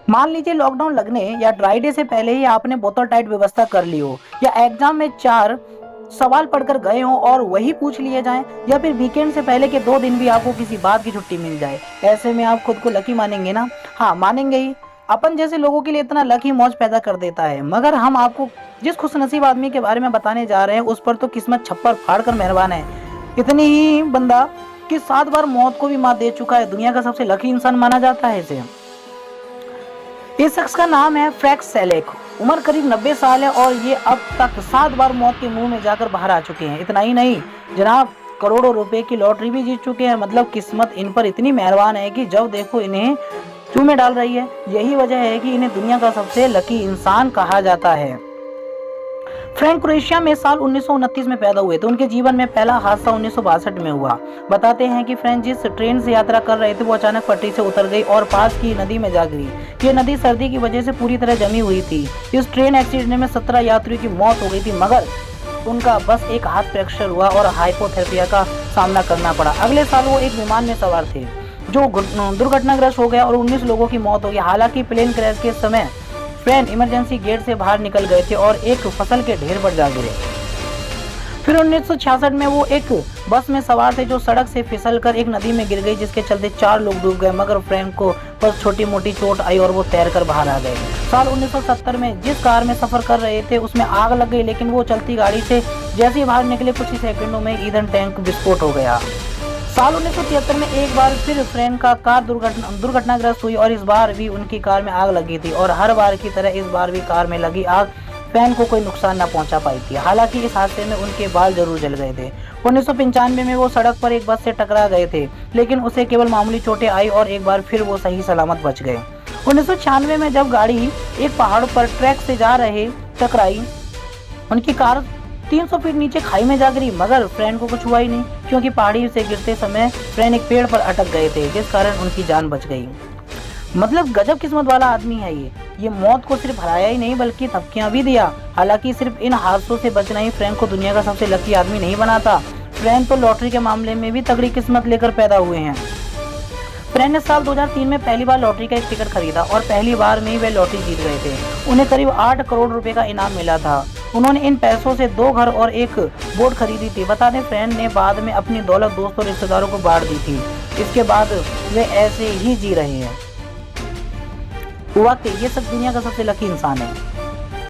मान लीजिए लॉकडाउन लगने या ड्राई डे से पहले ही आपने बहुत टाइट व्यवस्था कर ली हो, या एग्जाम में 4 सवाल पढ़कर गए हो और वही पूछ लिए जाएं, या फिर वीकेंड से पहले के 2 दिन भी आपको किसी बात की छुट्टी मिल जाए। ऐसे में आप खुद को लकी मानेंगे ना? हाँ, मानेंगे ही। अपन जैसे लोगों के लिए इतना लक ही मौज पैदा कर देता है। मगर हम आपको जिस खुशनसीब आदमी के बारे में बताने जा रहे हैं उस पर तो किस्मत छप्पर फाड़ कर मेहरबान है। इतनी ही बंदा कि 7 बार मौत को भी मात दे चुका है, दुनिया का सबसे लकी इंसान माना जाता है इसे। इस शख्स का नाम है फ्रैंक सेलेक। उम्र करीब 90 साल है और ये अब तक 7 बार मौत के मुंह में जाकर बाहर आ चुके हैं। इतना ही नहीं जनाब, करोड़ों रुपए की लॉटरी भी जीत चुके हैं। मतलब किस्मत इन पर इतनी मेहरबान है कि जब देखो इन्हें चूमे डाल रही है। यही वजह है कि इन्हें दुनिया का सबसे लकी इंसान कहा जाता है। फ्रैंक क्रोएशिया में साल 1929 में पैदा हुए थे। उनके जीवन में पहला हादसा 1962 में हुआ। बताते हैं कि फ्रैंक जिस ट्रेन से यात्रा कर रहे थे वो अचानक पटरी से उतर गई और पास की नदी में जा गिरी। ये नदी सर्दी की वजह से पूरी तरह जमी हुई थी। इस ट्रेन एक्सीडेंट में 17 यात्रियों की मौत हो गई थी, मगर उनका बस एक हाथ फ्रैक्चर हुआ और हाइपोथेरेपिया का सामना करना पड़ा। अगले साल वो एक विमान में सवार थे जो दुर्घटनाग्रस्त हो गया और 19 लोगों की मौत हो गई। हालांकि प्लेन क्रैश के समय फ्रैंक इमरजेंसी गेट से बाहर निकल गए थे और एक फसल के ढेर पर जा गिरे। फिर 1966 में वो एक बस में सवार थे जो सड़क से फिसलकर एक नदी में गिर गई, जिसके चलते 4 लोग डूब गए, मगर फ्रैंक को बस छोटी मोटी चोट आई और वो तैरकर बाहर आ गए। साल 1970 में जिस कार में सफर कर रहे थे उसमें आग लग गई, लेकिन वो चलती गाड़ी से जैसे ही बाहर निकले कुछ ही सेकंडों में ईंधन टैंक विस्फोट हो गया। साल 1973 में एक बार फिर फ्रैंक का कार दुर्घटनाग्रस्त हुई और इस बार भी उनकी कार में आग लगी थी, और हर बार की तरह इस बार भी कार में लगी आग फ्रैंक को कोई नुकसान न पहुंचा पाई थी। हालांकि इस हादसे में उनके बाल जरूर जल गए थे। 1995 में वो सड़क पर एक बस से टकरा गए थे, लेकिन उसे केवल मामूली चोटें आई और एक बार फिर वो सही सलामत बच गए। 1996 में जब गाड़ी एक पहाड़ पर ट्रैक से जा रहे टकराई, उनकी कार 300 फीट नीचे खाई में जा गिरी, मगर फ्रैंक को कुछ हुआ ही नहीं, क्योंकि पहाड़ी से गिरते समय फ्रैंक एक पेड़ पर अटक गए थे, जिस कारण उनकी जान बच गई। मतलब गजब किस्मत वाला आदमी है ये मौत को सिर्फ हराया ही नहीं बल्कि धमकियां भी दिया। हालांकि सिर्फ इन हादसों से बचना ही फ्रैंक को दुनिया का सबसे लकी आदमी नहीं बनाता। फ्रैंक तो लॉटरी के मामले में भी तगड़ी किस्मत लेकर पैदा हुए हैं। फ्रैंक ने साल 2003 में पहली बार लॉटरी का एक टिकट खरीदा और पहली बार में ही वे लॉटरी जीत गए थे। उन्हें करीब 8 करोड़ रुपए का इनाम मिला था। उन्होंने इन पैसों से 2 घर और एक बोट खरीदी थी। बता दें फ्रैंक ने बाद में अपनी दौलत दोस्तों और रिश्तेदारों को बांट दी थी। इसके बाद वे ऐसे ही जी रहे हैं। वाकई ये सब दुनिया का सबसे लकी इंसान है।